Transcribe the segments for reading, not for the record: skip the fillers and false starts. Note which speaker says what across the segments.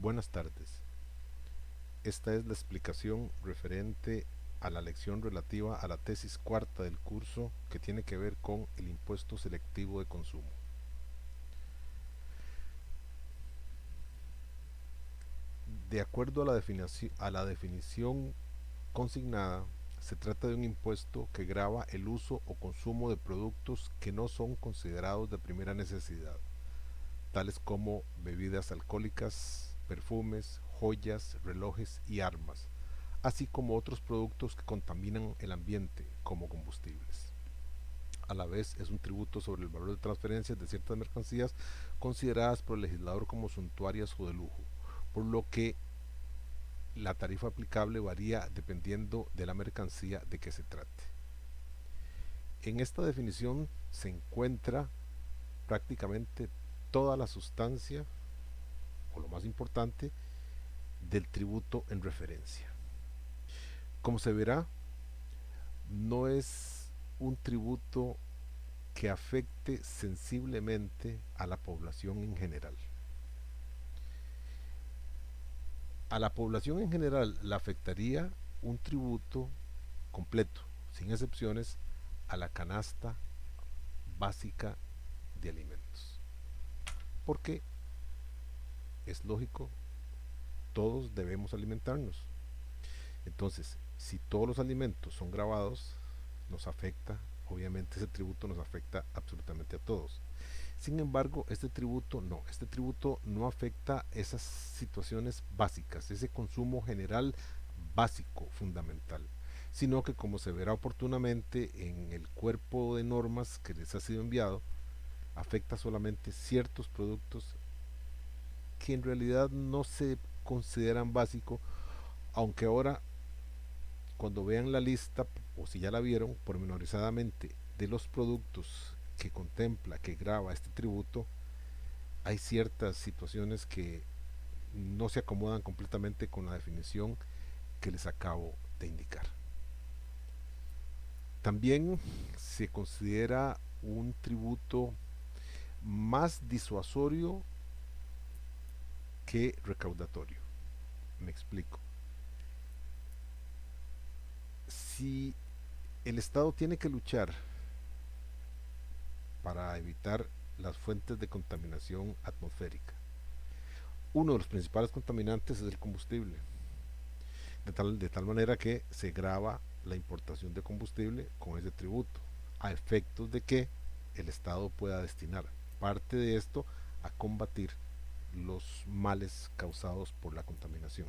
Speaker 1: Buenas tardes. Esta es la explicación referente a la lección relativa a la tesis cuarta del curso que tiene que ver con el impuesto selectivo de consumo. De acuerdo a la definición consignada, se trata de un impuesto que grava el uso o consumo de productos que no son considerados de primera necesidad, tales como bebidas alcohólicas, perfumes, joyas, relojes y armas, así como otros productos que contaminan el ambiente, como combustibles. A la vez es un tributo sobre el valor de transferencias de ciertas mercancías consideradas por el legislador como suntuarias o de lujo, por lo que la tarifa aplicable varía dependiendo de la mercancía de que se trate. En esta definición se encuentra prácticamente toda la sustancia, o lo más importante, del tributo en referencia. Como se verá, no es un tributo que afecte sensiblemente a la población en general. A la población en general le afectaría un tributo completo, sin excepciones, a la canasta básica de alimentos. Porque es lógico, todos debemos alimentarnos. Entonces, si todos los alimentos son gravados, nos afecta, obviamente ese tributo nos afecta absolutamente a todos. Sin embargo, este tributo no afecta esas situaciones básicas, ese consumo general básico, fundamental, sino que como se verá oportunamente en el cuerpo de normas que les ha sido enviado, afecta solamente ciertos productos que en realidad no se consideran básicos, aunque ahora cuando vean la lista, o si ya la vieron pormenorizadamente, de los productos que contempla, que graba este tributo, hay ciertas situaciones que no se acomodan completamente con la definición que les acabo de indicar. También se considera un tributo más disuasorio que recaudatorio. Me explico. Si el Estado tiene que luchar para evitar las fuentes de contaminación atmosférica, uno de los principales contaminantes es el combustible, de tal manera que se grava la importación de combustible con ese tributo, a efectos de que el Estado pueda destinar parte de esto a combatir los males causados por la contaminación.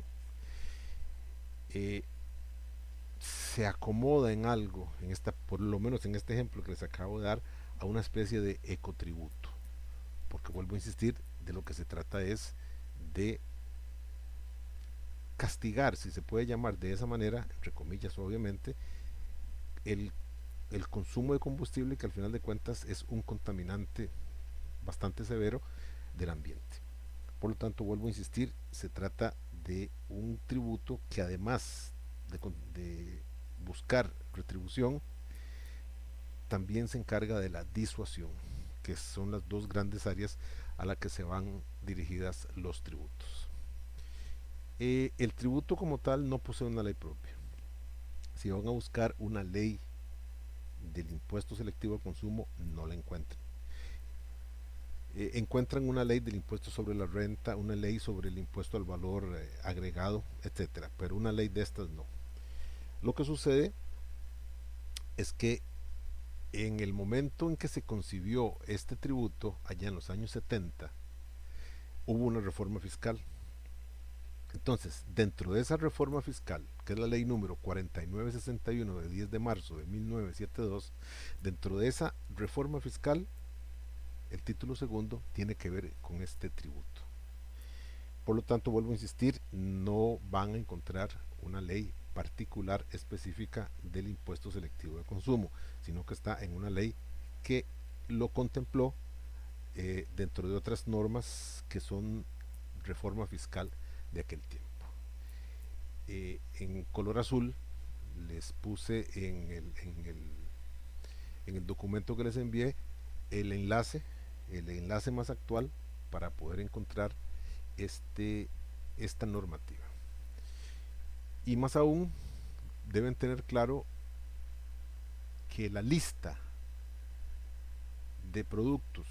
Speaker 1: Eh, Se acomoda en algo, por lo menos en este ejemplo que les acabo de dar, a una especie de ecotributo, porque vuelvo a insistir, de lo que se trata es de castigar, si se puede llamar de esa manera, entre comillas obviamente, el, el consumo de combustible, que al final de cuentas es un contaminante bastante severo del ambiente. Por lo tanto, vuelvo a insistir, se trata de un tributo que además de buscar retribución, también se encarga de la disuasión, que son las dos grandes áreas a las que se van dirigidas los tributos. El tributo como tal no posee una ley propia. Si van a buscar una ley del impuesto selectivo al consumo, no la encuentran. Encuentran una ley del impuesto sobre la renta, una ley sobre el impuesto al valor agregado, etcétera, pero una ley de estas no. Lo que sucede es que en el momento en que se concibió este tributo, allá en los años 70, hubo una reforma fiscal. Entonces, dentro de esa reforma fiscal, que es la ley número 4961 de 10 de marzo de 1972, dentro de esa reforma fiscal, el título segundo tiene que ver con este tributo. Por lo tanto, vuelvo a insistir, no van a encontrar una ley particular específica del impuesto selectivo de consumo, sino que está en una ley que lo contempló dentro de otras normas que son reforma fiscal de aquel tiempo. En color azul les puse en el documento que les envié el enlace, el enlace más actual para poder encontrar este esta normativa. Y más aún, deben tener claro que la lista de productos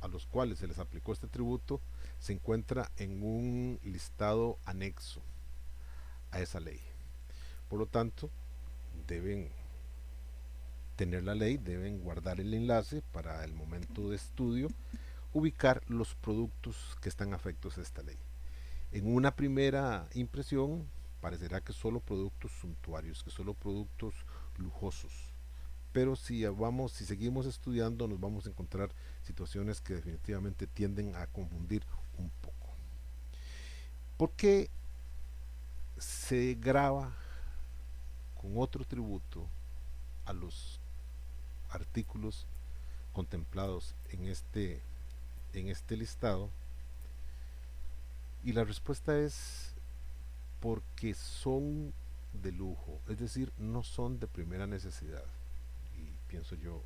Speaker 1: a los cuales se les aplicó este tributo se encuentra en un listado anexo a esa ley. Por lo tanto, deben tener la ley, deben guardar el enlace para el momento de estudio, ubicar los productos que están afectos a esta ley. En una primera impresión parecerá que solo productos suntuarios, que solo productos lujosos, pero si seguimos estudiando nos vamos a encontrar situaciones que definitivamente tienden a confundir un poco. ¿Por qué se grava con otro tributo a los artículos contemplados en este listado? Y la respuesta es porque son de lujo, es decir, no son de primera necesidad. Y pienso yo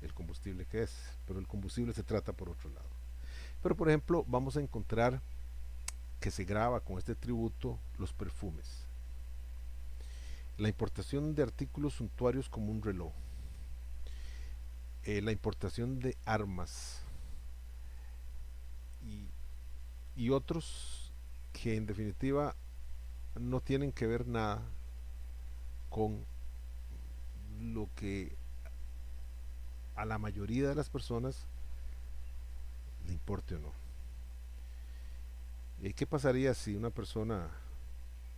Speaker 1: el combustible que es, pero el combustible se trata por otro lado. Pero por ejemplo, vamos a encontrar que se graba con este tributo los perfumes, la importación de artículos suntuarios como un reloj, la importación de armas y otros que en definitiva no tienen que ver nada con lo que a la mayoría de las personas le importe o no. ¿Qué pasaría si una persona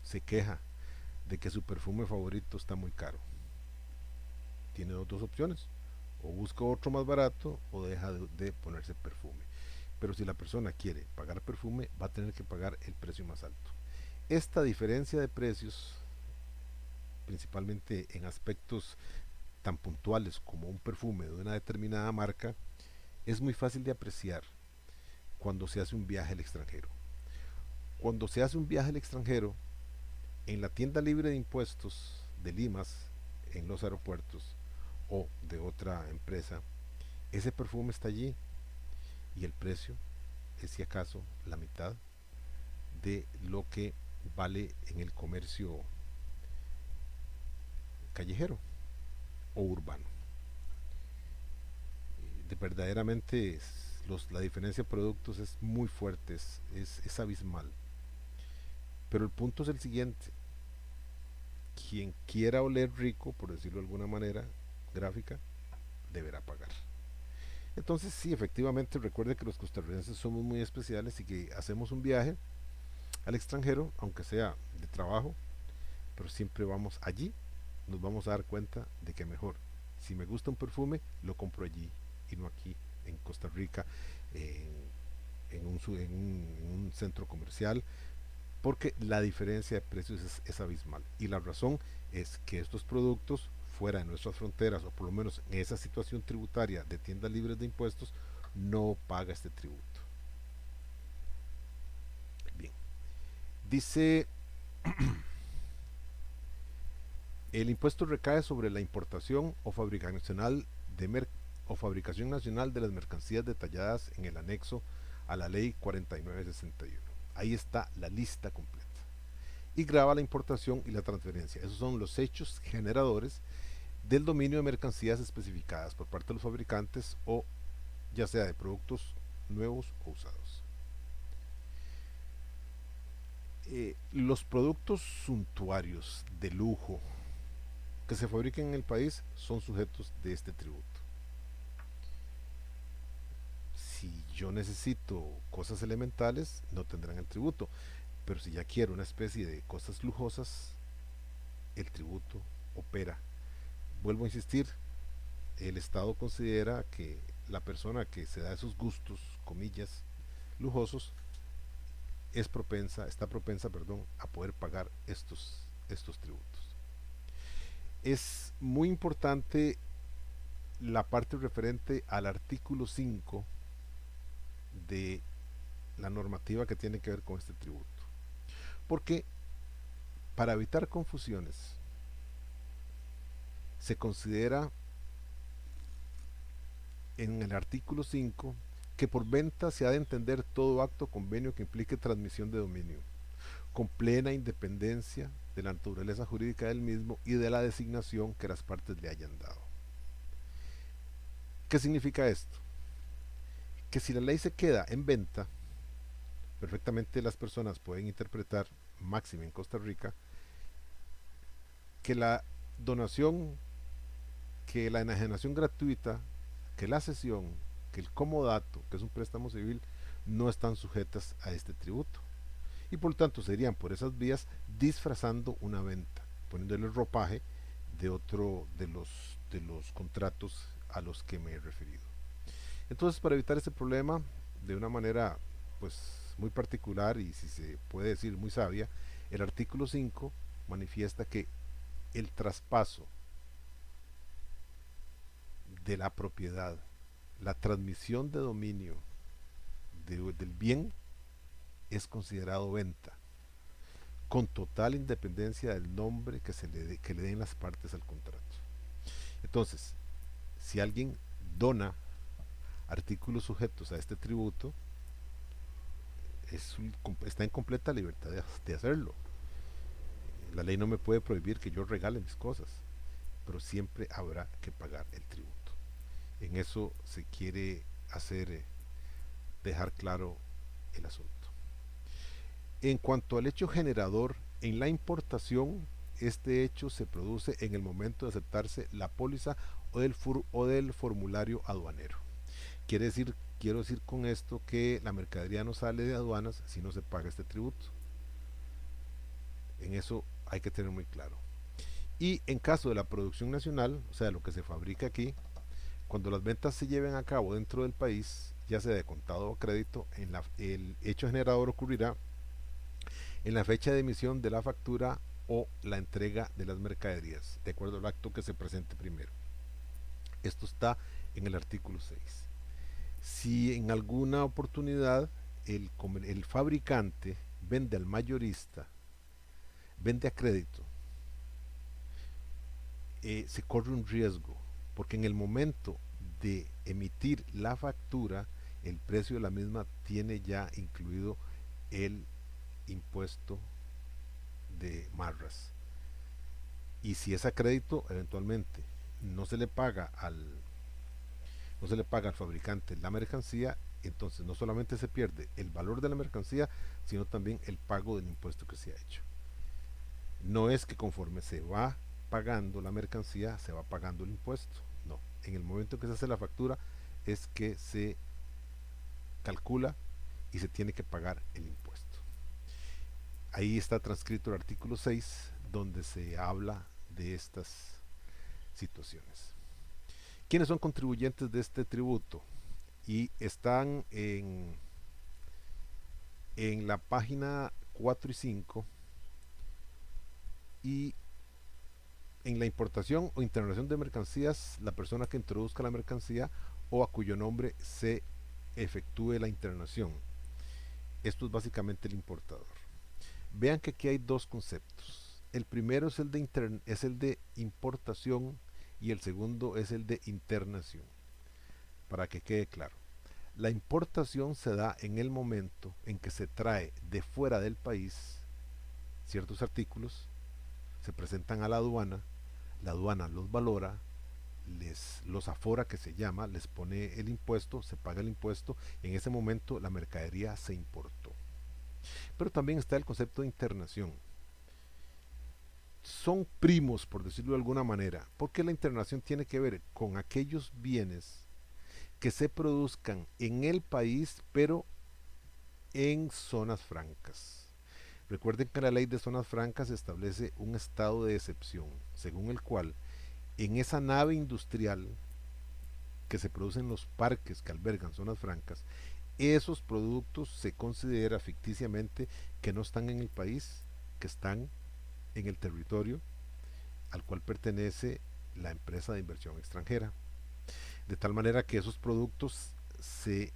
Speaker 1: se queja de que su perfume favorito está muy caro? Tiene dos opciones: o busca otro más barato o deja de ponerse perfume. Pero si la persona quiere pagar perfume, va a tener que pagar el precio más alto. Esta diferencia de precios, principalmente en aspectos tan puntuales como un perfume de una determinada marca, es muy fácil de apreciar cuando se hace un viaje al extranjero. Cuando se hace un viaje al extranjero, en la tienda libre de impuestos de Limas, en los aeropuertos o de otra empresa, ese perfume está allí y el precio es si acaso la mitad de lo que vale en el comercio callejero o urbano. Verdaderamente la diferencia de productos es muy fuerte, es abismal. Pero el punto es el siguiente: quien quiera oler rico, por decirlo de alguna manera gráfica, deberá pagar. Entonces sí, efectivamente, recuerde que los costarricenses somos muy especiales y que hacemos un viaje al extranjero, aunque sea de trabajo, pero siempre vamos allí, nos vamos a dar cuenta de que mejor, si me gusta un perfume, lo compro allí y no aquí en Costa Rica, en un centro comercial, porque la diferencia de precios es abismal. Y la razón es que estos productos fuera de nuestras fronteras, o por lo menos en esa situación tributaria de tiendas libres de impuestos, no paga este tributo. Bien, dice: el impuesto recae sobre la importación o fabricación nacional de las mercancías detalladas en el anexo a la ley 4961. Ahí está la lista completa. Y grava la importación y la transferencia. Esos son los hechos generadores del dominio de mercancías especificadas por parte de los fabricantes, o ya sea de productos nuevos o usados. Los productos suntuarios de lujo que se fabriquen en el país son sujetos de este tributo. Si yo necesito cosas elementales, no tendrán el tributo, pero si ya quiero una especie de cosas lujosas, el tributo opera. Vuelvo a insistir, el Estado considera que la persona que se da esos gustos, comillas, lujosos, está propensa, a poder pagar estos tributos. Es muy importante la parte referente al artículo 5 de la normativa que tiene que ver con este tributo. Porque para evitar confusiones, se considera en el artículo 5 que por venta se ha de entender todo acto o convenio que implique transmisión de dominio, con plena independencia de la naturaleza jurídica del mismo y de la designación que las partes le hayan dado. ¿Qué significa esto? Que si la ley se queda en venta, perfectamente las personas pueden interpretar, máxima en Costa Rica, que la donación, que la enajenación gratuita, que la cesión, que el comodato, que es un préstamo civil, no están sujetas a este tributo. Y por lo tanto serían por esas vías disfrazando una venta, poniéndole el ropaje de otro de los contratos a los que me he referido. Entonces, para evitar este problema, de una manera pues muy particular y si se puede decir muy sabia, el artículo 5 manifiesta que el traspaso de la propiedad, la transmisión de dominio del bien es considerado venta, con total independencia del nombre que le den las partes al contrato. Entonces, si alguien dona artículos sujetos a este tributo, está en completa libertad de hacerlo. La ley no me puede prohibir que yo regale mis cosas, pero siempre habrá que pagar el tributo. En eso se quiere hacer, dejar claro el asunto. En cuanto al hecho generador, en la importación, este hecho se produce en el momento de aceptarse la póliza o del formulario aduanero. Quiero decir con esto que la mercadería no sale de aduanas si no se paga este tributo. En eso hay que tener muy claro. Y en caso de la producción nacional, o sea, lo que se fabrica aquí, cuando las ventas se lleven a cabo dentro del país, ya sea de contado o crédito, el hecho generador ocurrirá en la fecha de emisión de la factura o la entrega de las mercaderías, de acuerdo al acto que se presente primero. Esto está en el artículo 6. Si en alguna oportunidad el fabricante vende al mayorista, vende a crédito, se corre un riesgo, porque en el momento de emitir la factura, el precio de la misma tiene ya incluido el impuesto de marras. Y si es a crédito, eventualmente no se le paga al no se le paga al fabricante la mercancía, entonces no solamente se pierde el valor de la mercancía, sino también el pago del impuesto que se ha hecho. No es que conforme se va pagando la mercancía, se va pagando el impuesto. No, en el momento que se hace la factura es que se calcula y se tiene que pagar el impuesto. Ahí está transcrito el artículo 6, donde se habla de estas situaciones. ¿Quiénes son contribuyentes de este tributo? Y están en la página 4 y 5, y en la importación o internación de mercancías, la persona que introduzca la mercancía o a cuyo nombre se efectúe la internación. Esto es básicamente el importador. Vean que aquí hay dos conceptos. El primero es es el de importación y el segundo es el de internación. Para que quede claro. La importación se da en el momento en que se trae de fuera del país ciertos artículos, se presentan a la aduana los valora, los afora, que se llama, les pone el impuesto, se paga el impuesto, en ese momento la mercadería se importó. Pero también está el concepto de internación. Son primos, por decirlo de alguna manera, porque la internación tiene que ver con aquellos bienes que se produzcan en el país, pero en zonas francas. Recuerden que la ley de zonas francas establece un estado de excepción, según el cual en esa nave industrial que se produce en los parques que albergan zonas francas, esos productos se considera ficticiamente que no están en el país, que están en el territorio al cual pertenece la empresa de inversión extranjera. De tal manera que esos productos se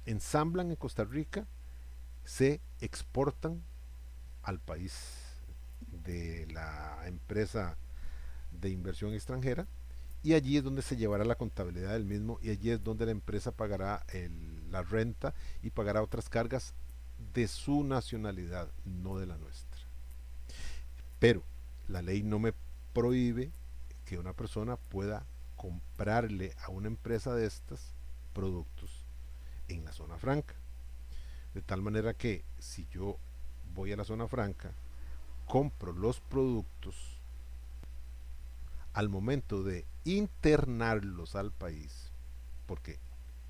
Speaker 1: ensamblan en Costa Rica, se exportan al país de la empresa de inversión extranjera y allí es donde se llevará la contabilidad del mismo y allí es donde la empresa pagará la renta y pagará otras cargas de su nacionalidad, no de la nuestra. Pero la ley no me prohíbe que una persona pueda comprarle a una empresa de estas productos en la zona franca. De tal manera que si yo voy a la zona franca, compro los productos, al momento de internarlos al país, porque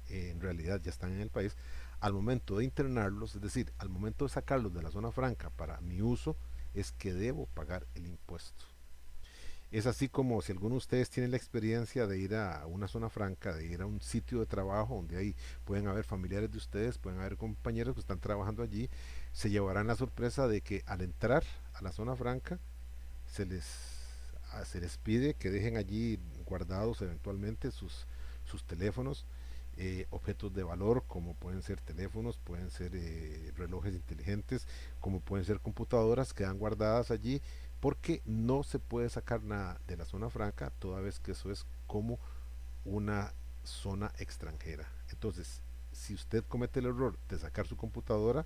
Speaker 1: en realidad ya están en el país, al momento de internarlos, es decir, al momento de sacarlos de la zona franca para mi uso, es que debo pagar el impuesto. Es así como si alguno de ustedes tiene la experiencia de ir a una zona franca, de ir a un sitio de trabajo donde ahí pueden haber familiares de ustedes, pueden haber compañeros que están trabajando allí, se llevarán la sorpresa de que al entrar a la zona franca se les, se les pide que dejen allí guardados eventualmente sus teléfonos, objetos de valor como pueden ser teléfonos, pueden ser relojes inteligentes, como pueden ser computadoras, quedan guardadas allí porque no se puede sacar nada de la zona franca toda vez que eso es como una zona extranjera. Entonces, si usted comete el error de sacar su computadora,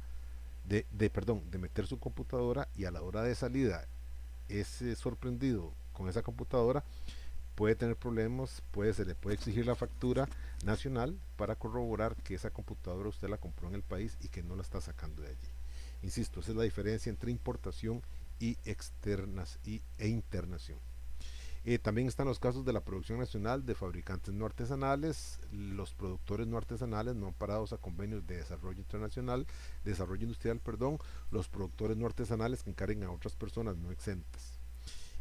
Speaker 1: perdón, de meter su computadora y a la hora de salida es sorprendido con esa computadora, puede tener problemas, se le puede exigir la factura nacional para corroborar que esa computadora usted la compró en el país y que no la está sacando de allí. Insisto, esa es la diferencia entre importación y e internación. También están los casos de la producción nacional de fabricantes no artesanales. Los productores no artesanales no amparados a convenios de desarrollo internacional, desarrollo industrial, perdón, los productores no artesanales que encarguen a otras personas no exentas.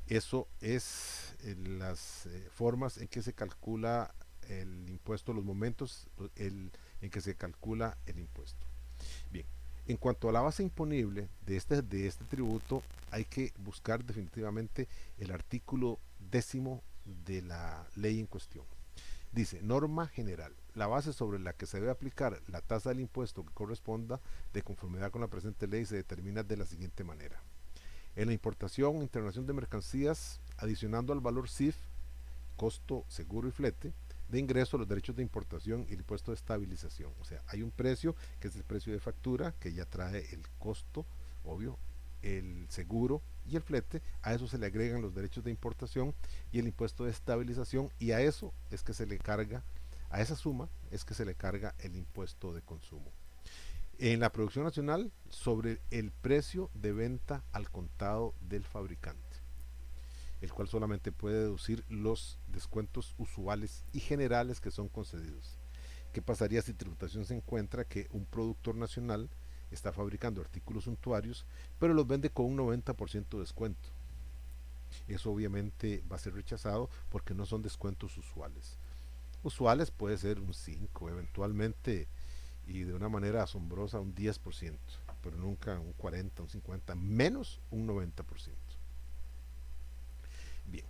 Speaker 1: Eso es las formas en que se calcula el impuesto, los momentos en que se calcula el impuesto. Bien, en cuanto a la base imponible de este tributo, hay que buscar definitivamente el artículo 10 de la ley en cuestión. Dice, norma general, la base sobre la que se debe aplicar la tasa del impuesto que corresponda de conformidad con la presente ley se determina de la siguiente manera. En la importación e internación de mercancías, adicionando al valor CIF, costo, seguro y flete, de ingreso, los derechos de importación y el impuesto de estabilización. O sea, hay un precio que es el precio de factura, que ya trae el costo, obvio, el seguro y el flete. A eso se le agregan los derechos de importación y el impuesto de estabilización, y a eso es que se le carga, a esa suma es que se le carga el impuesto de consumo. En la producción nacional, sobre el precio de venta al contado del fabricante, el cual solamente puede deducir los descuentos usuales y generales que son concedidos. ¿Qué pasaría si tributación se encuentra que un productor nacional está fabricando artículos suntuarios, pero los vende con un 90% de descuento? Eso obviamente va a ser rechazado porque no son descuentos usuales. Usuales puede ser un 5, eventualmente, y de una manera asombrosa un 10%, pero nunca un 40, un 50, menos un 90%. Bien,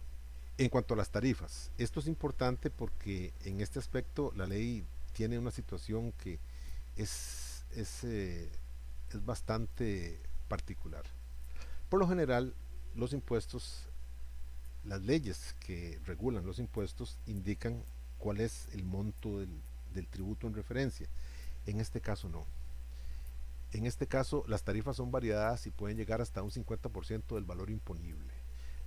Speaker 1: en cuanto a las tarifas, esto es importante porque en este aspecto la ley tiene una situación que es bastante particular. Por lo general, los impuestos, las leyes que regulan los impuestos indican cuál es el monto del tributo en referencia. En este caso no. En este caso las tarifas son variadas y pueden llegar hasta un 50% del valor imponible,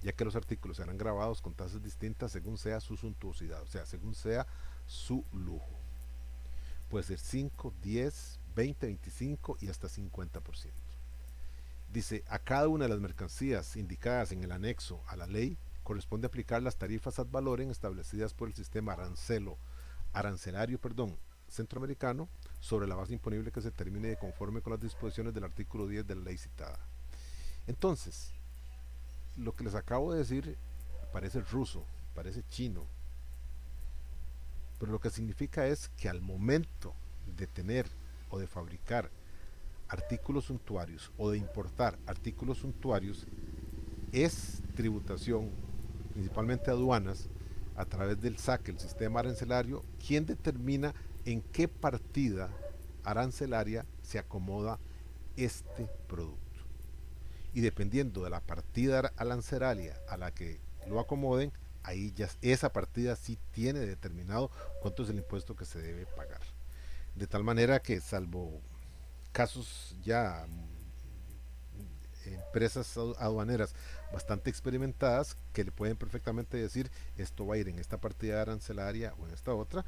Speaker 1: ya que los artículos serán grabados con tasas distintas según sea su suntuosidad, o sea, según sea su lujo. Puede ser 5, 10, 20, 25 y hasta 50%. Dice, a cada una de las mercancías indicadas en el anexo a la ley corresponde aplicar las tarifas ad valorem establecidas por el sistema arancelario centroamericano sobre la base imponible que se termine conforme con las disposiciones del artículo 10 de la ley citada. Entonces, lo que les acabo de decir parece ruso, parece chino, pero lo que significa es que al momento de tener o de fabricar artículos suntuarios o de importar artículos suntuarios, es tributación, principalmente aduanas, a través del SAC, el sistema arancelario, quien determina en qué partida arancelaria se acomoda este producto. Y dependiendo de la partida arancelaria a la que lo acomoden, ahí ya esa partida sí tiene determinado cuánto es el impuesto que se debe pagar. De tal manera que salvo casos ya empresas aduaneras bastante experimentadas que le pueden perfectamente decir esto va a ir en esta partida arancelaria o en esta otra,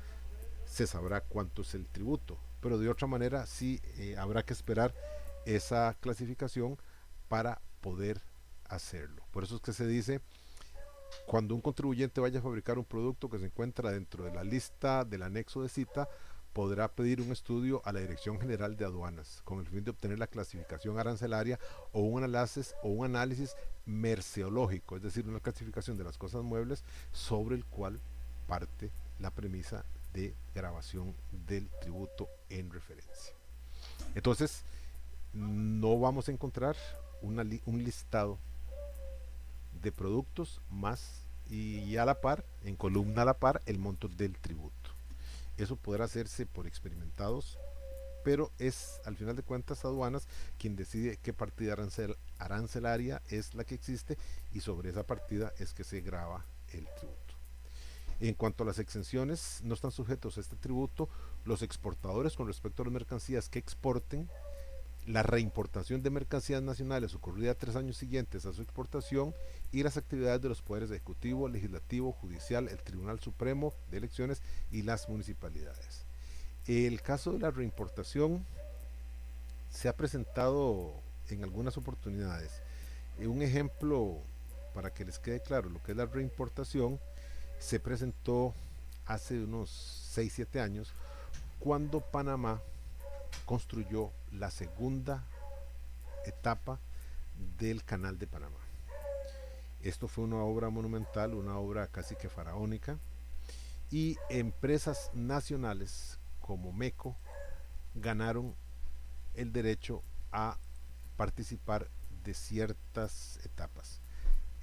Speaker 1: se sabrá cuánto es el tributo. Pero de otra manera sí habrá que esperar esa clasificación para poder hacerlo. Por eso es que se dice, cuando un contribuyente vaya a fabricar un producto que se encuentra dentro de la lista del anexo de cita, podrá pedir un estudio a la Dirección General de Aduanas con el fin de obtener la clasificación arancelaria o un análisis merceológico, es decir, una clasificación de las cosas muebles sobre el cual parte la premisa de grabación del tributo en referencia. Entonces, no vamos a encontrar un listado de productos más y a la par, en columna a la par, el monto del tributo. Eso podrá hacerse por experimentados, pero es al final de cuentas aduanas quien decide qué partida arancelaria es la que existe y sobre esa partida es que se graba el tributo. En cuanto a las exenciones, no están sujetos a este tributo los exportadores con respecto a las mercancías que exporten, la reimportación de mercancías nacionales ocurrida 3 años siguientes a su exportación y las actividades de los poderes ejecutivo, legislativo, judicial, el Tribunal Supremo de Elecciones y las municipalidades. El caso de la reimportación se ha presentado en algunas oportunidades. Un ejemplo para que les quede claro lo que es la reimportación se presentó hace unos 6-7 años cuando Panamá construyó la segunda etapa del Canal de Panamá. Esto fue una obra monumental, una obra casi que faraónica, y empresas nacionales como MECO ganaron el derecho a participar de ciertas etapas.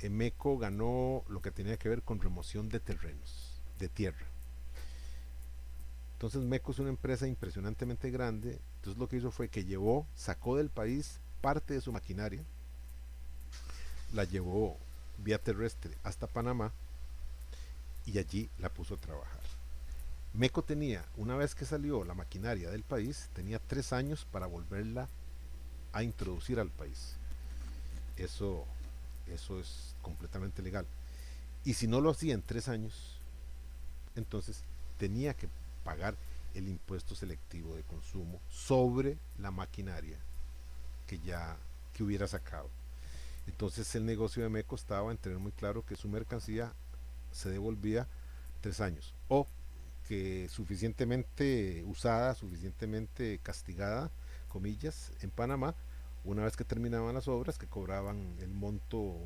Speaker 1: MECO ganó lo que tenía que ver con remoción de terrenos, de tierra. Entonces MECO es una empresa impresionantemente grande. Entonces lo que hizo fue que sacó del país parte de su maquinaria, la llevó vía terrestre hasta Panamá y allí la puso a trabajar. MECO tenía, una vez que salió la maquinaria del país, tenía 3 años para volverla a introducir al país. Eso es completamente legal. Y si no lo hacía en 3 años, entonces tenía que pagar el impuesto selectivo de consumo sobre la maquinaria que hubiera sacado. Entonces el negocio de MECO estaba en tener muy claro que su mercancía se devolvía 3 años o que suficientemente usada, suficientemente castigada, comillas, en Panamá, una vez que terminaban las obras, que cobraban el monto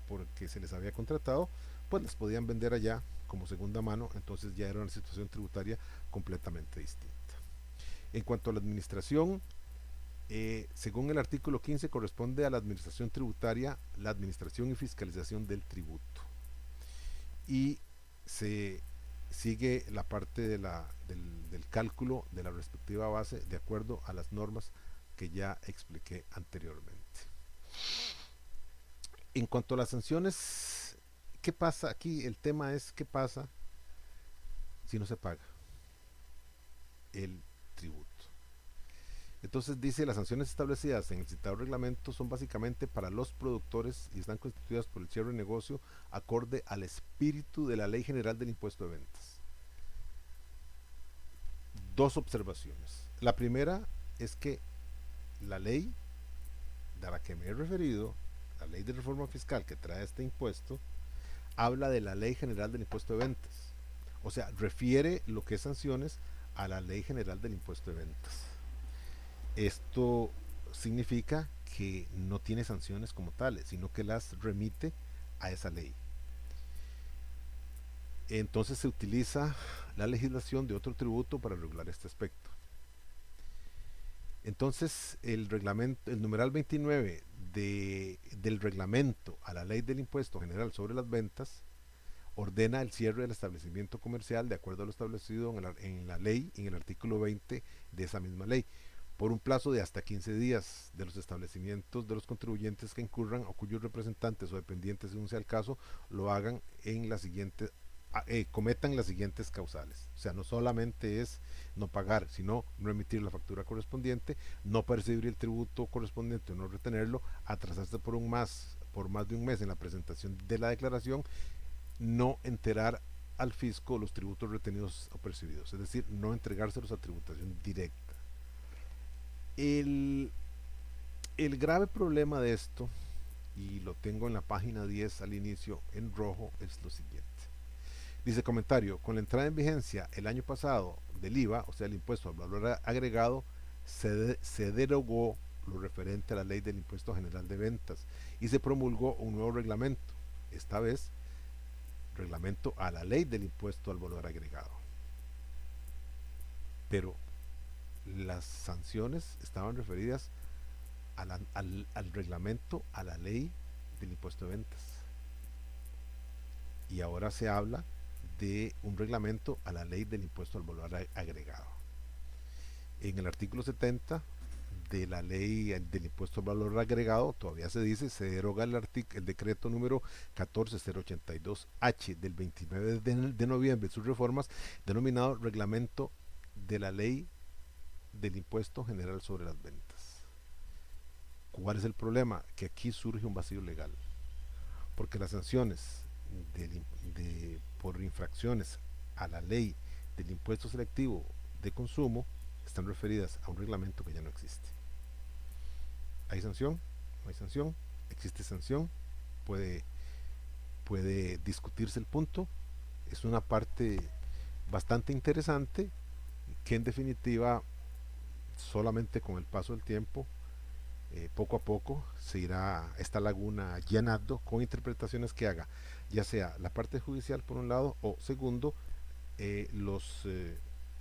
Speaker 1: por que se les había contratado, pues las podían vender allá como segunda mano, entonces ya era una situación tributaria completamente distinta. En cuanto a la administración, según el artículo 15 corresponde a la administración tributaria la administración y fiscalización del tributo y se sigue la parte del cálculo de la respectiva base de acuerdo a las normas que ya expliqué anteriormente. En cuanto a las sanciones, ¿qué pasa? Aquí el tema es qué pasa si no se paga el tributo. Entonces dice, las sanciones establecidas en el citado reglamento son básicamente para los productores y están constituidas por el cierre de negocio acorde al espíritu de la Ley General del Impuesto de Ventas. Dos observaciones. La primera es que la ley de la que me he referido, la ley de reforma fiscal que trae este impuesto, habla de la Ley General del Impuesto de Ventas. O sea, refiere lo que es sanciones a la Ley General del Impuesto de Ventas. Esto significa que no tiene sanciones como tales, sino que las remite a esa ley. Entonces se utiliza la legislación de otro tributo para regular este aspecto. Entonces el numeral 29 del reglamento a la ley del impuesto general sobre las ventas ordena el cierre del establecimiento comercial de acuerdo a lo establecido en la ley, en el artículo 20 de esa misma ley. por un plazo de hasta 15 días de los establecimientos de los contribuyentes que incurran o cuyos representantes o dependientes, según sea el caso, lo hagan en la siguiente, cometan las siguientes causales. O sea, no solamente es no pagar, sino no emitir la factura correspondiente, no percibir el tributo correspondiente o no retenerlo, atrasarse por más de un mes en la presentación de la declaración, no enterar al fisco los tributos retenidos o percibidos, es decir, no entregárselos a tributación directa. El, el grave problema de esto, y lo tengo en la página 10 al inicio en rojo, es lo siguiente. Dice comentario, con la entrada en vigencia el año pasado del IVA, o sea el impuesto al valor agregado, se derogó lo referente a la ley del impuesto general de ventas y se promulgó un nuevo reglamento, esta vez reglamento a la ley del impuesto al valor agregado. Pero las sanciones estaban referidas al reglamento, a la ley del impuesto de ventas. Y ahora se habla de un reglamento a la ley del impuesto al valor agregado. En el artículo 70 de la ley del impuesto al valor agregado todavía se dice, se deroga el decreto número 14082H del 29 de noviembre, sus reformas, denominado reglamento de la ley del impuesto general sobre las ventas. ¿Cuál es el problema? Que aquí surge un vacío legal, porque las sanciones por infracciones a la ley del impuesto selectivo de consumo están referidas a un reglamento que ya no existe. ¿Hay sanción? ¿No hay sanción? ¿Existe sanción? Puede discutirse el punto. Es una parte bastante interesante que en definitiva solamente con el paso del tiempo, poco a poco se irá esta laguna llenando con interpretaciones que haga, ya sea la parte judicial por un lado o segundo,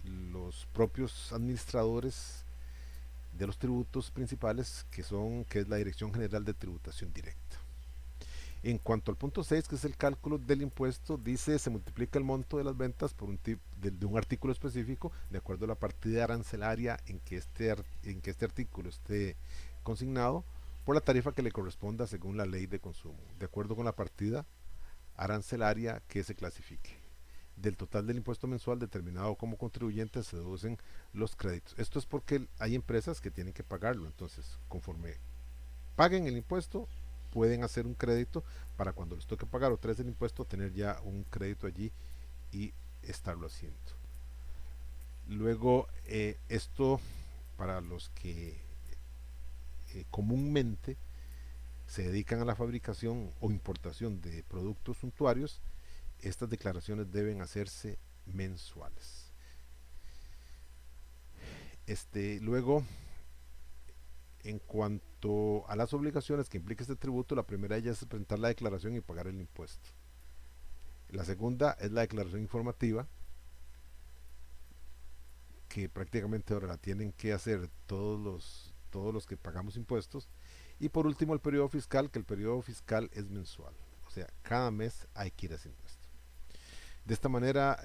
Speaker 1: los propios administradores de los tributos principales que es la Dirección General de Tributación Directa. En cuanto al punto 6, que es el cálculo del impuesto, dice se multiplica el monto de las ventas por de un artículo específico de acuerdo a la partida arancelaria en que este artículo esté consignado por la tarifa que le corresponda según la ley de consumo, de acuerdo con la partida arancelaria que se clasifique. Del total del impuesto mensual determinado como contribuyente se deducen los créditos. Esto es porque hay empresas que tienen que pagarlo, entonces conforme paguen el impuesto pueden hacer un crédito para cuando les toque pagar otra vez el impuesto tener ya un crédito allí y estarlo haciendo. Luego esto para los que comúnmente se dedican a la fabricación o importación de productos suntuarios, estas declaraciones deben hacerse mensuales. Luego, en cuanto a las obligaciones que implica este tributo, la primera de ellas es presentar la declaración y pagar el impuesto. La segunda es la declaración informativa, que prácticamente ahora la tienen que hacer todos los que pagamos impuestos. Y por último el periodo fiscal, que el periodo fiscal es mensual. O sea, cada mes hay que ir haciendo esto. De esta manera,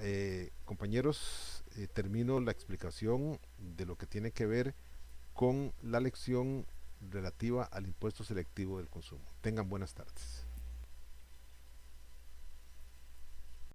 Speaker 1: compañeros, termino la explicación de lo que tiene que ver con la lección relativa al impuesto selectivo del consumo. Tengan buenas tardes.